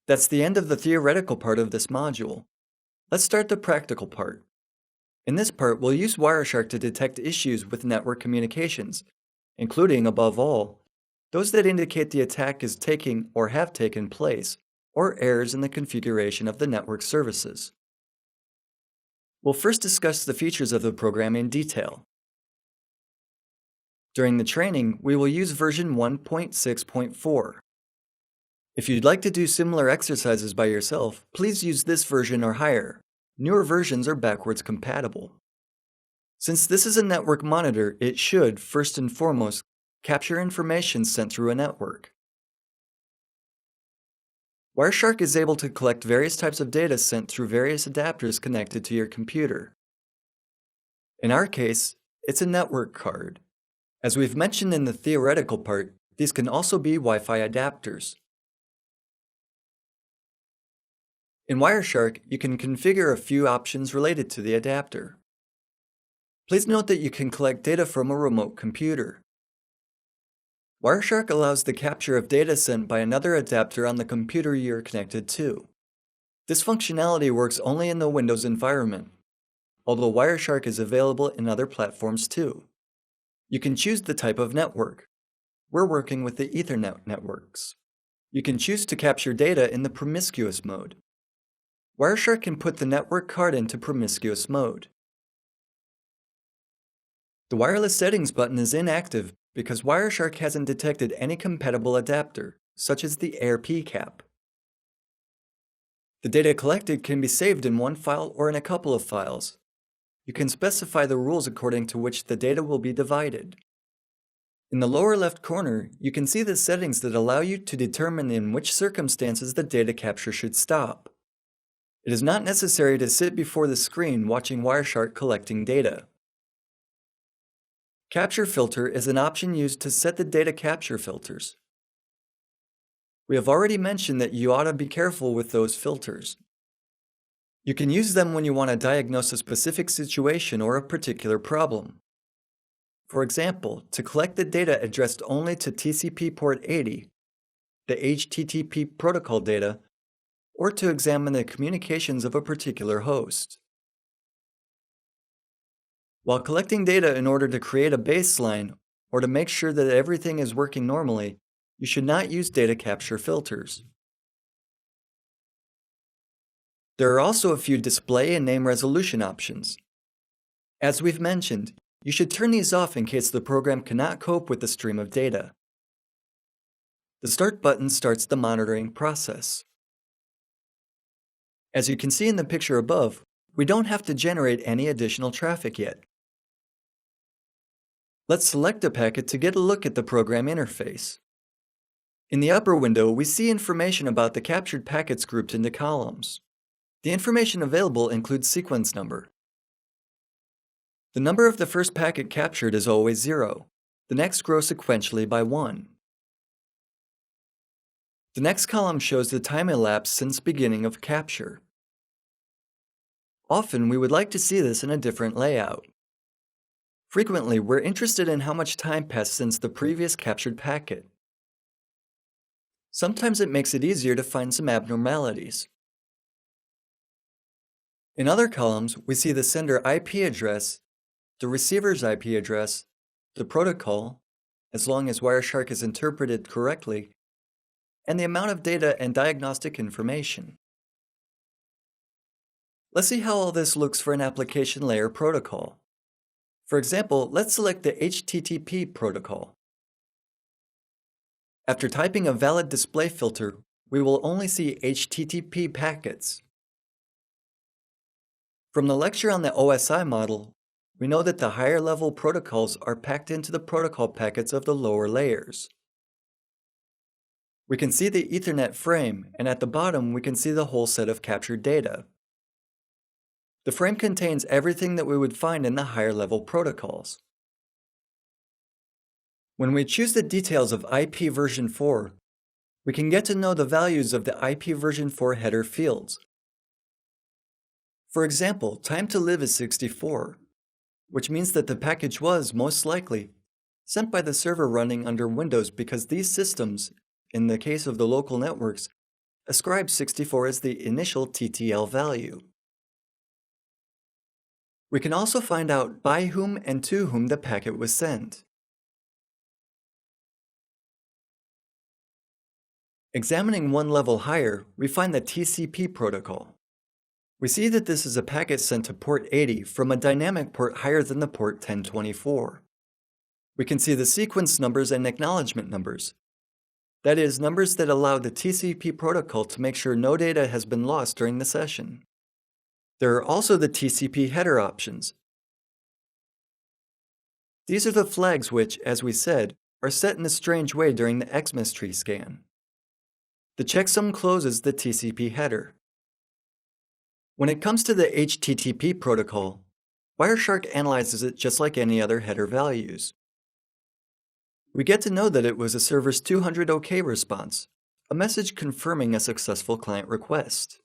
That's the end of the theoretical part of this module. Let's start the practical part. In this part, we'll use Wireshark to detect issues with network communications, including, above all, those that indicate the attack is taking or have taken place, or errors in the configuration of the network services. We'll first discuss the features of the program in detail. During the training, we will use version 1.6.4. If you'd like to do similar exercises by yourself, please use this version or higher. Newer versions are backwards compatible. Since this is a network monitor, it should, first and foremost, capture information sent through a network. Wireshark is able to collect various types of data sent through various adapters connected to your computer. In our case, it's a network card. As we've mentioned in the theoretical part, these can also be Wi-Fi adapters. In Wireshark, you can configure a few options related to the adapter. Please note that you can collect data from a remote computer. Wireshark allows the capture of data sent by another adapter on the computer you're connected to. This functionality works only in the Windows environment, although Wireshark is available in other platforms too. You can choose the type of network. We're working with the Ethernet networks. You can choose to capture data in the promiscuous mode. Wireshark can put the network card into promiscuous mode. The wireless settings button is inactive because Wireshark hasn't detected any compatible adapter, such as the AirP cap. The data collected can be saved in one file or in a couple of files. You can specify the rules according to which the data will be divided. In the lower left corner, you can see the settings that allow you to determine in which circumstances the data capture should stop. It is not necessary to sit before the screen watching Wireshark collecting data. Capture filter is an option used to set the data capture filters. We have already mentioned that you ought to be careful with those filters. You can use them when you want to diagnose a specific situation or a particular problem. For example, to collect the data addressed only to TCP port 80, the HTTP protocol data, or to examine the communications of a particular host. While collecting data in order to create a baseline or to make sure that everything is working normally, you should not use data capture filters. There are also a few display and name resolution options. As we've mentioned, you should turn these off in case the program cannot cope with the stream of data. The Start button starts the monitoring process. As you can see in the picture above, we don't have to generate any additional traffic yet. Let's select a packet to get a look at the program interface. In the upper window, we see information about the captured packets grouped into columns. The information available includes sequence number. The number of the first packet captured is always 0. The next grows sequentially by 1. The next column shows the time elapsed since beginning of capture. Often, we would like to see this in a different layout. Frequently, we're interested in how much time passed since the previous captured packet. Sometimes it makes it easier to find some abnormalities. In other columns, we see the sender IP address, the receiver's IP address, the protocol, as long as Wireshark is interpreted correctly, and the amount of data and diagnostic information. Let's see how all this looks for an application layer protocol. For example, let's select the HTTP protocol. After typing a valid display filter, we will only see HTTP packets. From the lecture on the OSI model, we know that the higher level protocols are packed into the protocol packets of the lower layers. We can see the Ethernet frame, and at the bottom we can see the whole set of captured data. The frame contains everything that we would find in the higher level protocols. When we choose the details of IP version 4, we can get to know the values of the IP version 4 header fields. For example, time to live is 64, which means that the package was, most likely, sent by the server running under Windows because these systems, in the case of the local networks, ascribe 64 as the initial TTL value. We can also find out by whom and to whom the packet was sent. Examining one level higher, we find the TCP protocol. We see that this is a packet sent to port 80 from a dynamic port higher than the port 1024. We can see the sequence numbers and acknowledgement numbers. That is, numbers that allow the TCP protocol to make sure no data has been lost during the session. There are also the TCP header options. These are the flags which, as we said, are set in a strange way during the Xmas tree scan. The checksum closes the TCP header. When it comes to the HTTP protocol, Wireshark analyzes it just like any other header values. We get to know that it was a server's 200 OK response, a message confirming a successful client request.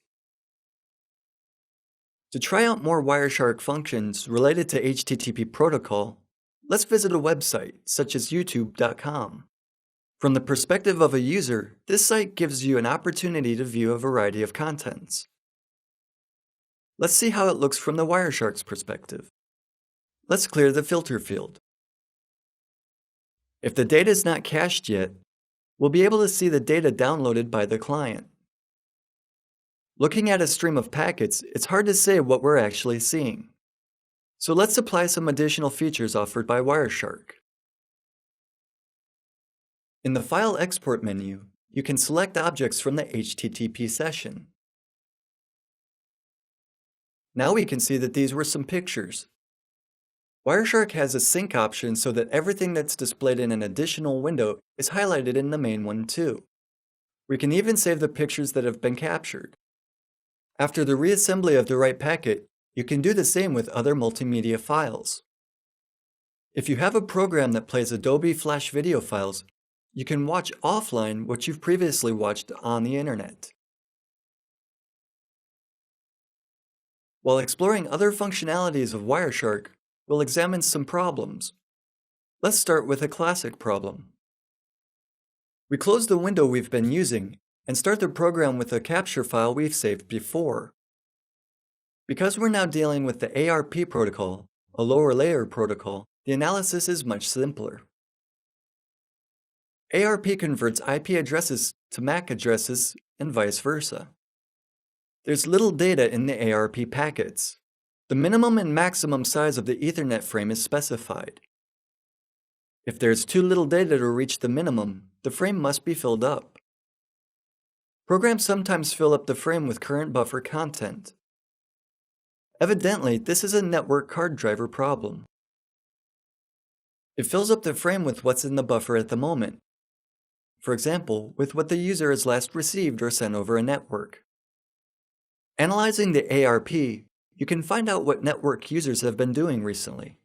To try out more Wireshark functions related to HTTP protocol, let's visit a website such as youtube.com. From the perspective of a user, this site gives you an opportunity to view a variety of contents. Let's see how it looks from the Wireshark's perspective. Let's clear the filter field. If the data is not cached yet, we'll be able to see the data downloaded by the client. Looking at a stream of packets, it's hard to say what we're actually seeing. So let's apply some additional features offered by Wireshark. In the File Export menu, you can select objects from the HTTP session. Now we can see that these were some pictures. Wireshark has a sync option so that everything that's displayed in an additional window is highlighted in the main one too. We can even save the pictures that have been captured. After the reassembly of the right packet, you can do the same with other multimedia files. If you have a program that plays Adobe Flash video files, you can watch offline what you've previously watched on the internet. While exploring other functionalities of Wireshark, we'll examine some problems. Let's start with a classic problem. We close the window we've been using and start the program with a capture file we've saved before. Because we're now dealing with the ARP protocol, a lower layer protocol, the analysis is much simpler. ARP converts IP addresses to MAC addresses and vice versa. There's little data in the ARP packets. The minimum and maximum size of the Ethernet frame is specified. If there's too little data to reach the minimum, the frame must be filled up. Programs sometimes fill up the frame with current buffer content. Evidently, this is a network card driver problem. It fills up the frame with what's in the buffer at the moment. For example, with what the user has last received or sent over a network. Analyzing the ARP, you can find out what network users have been doing recently.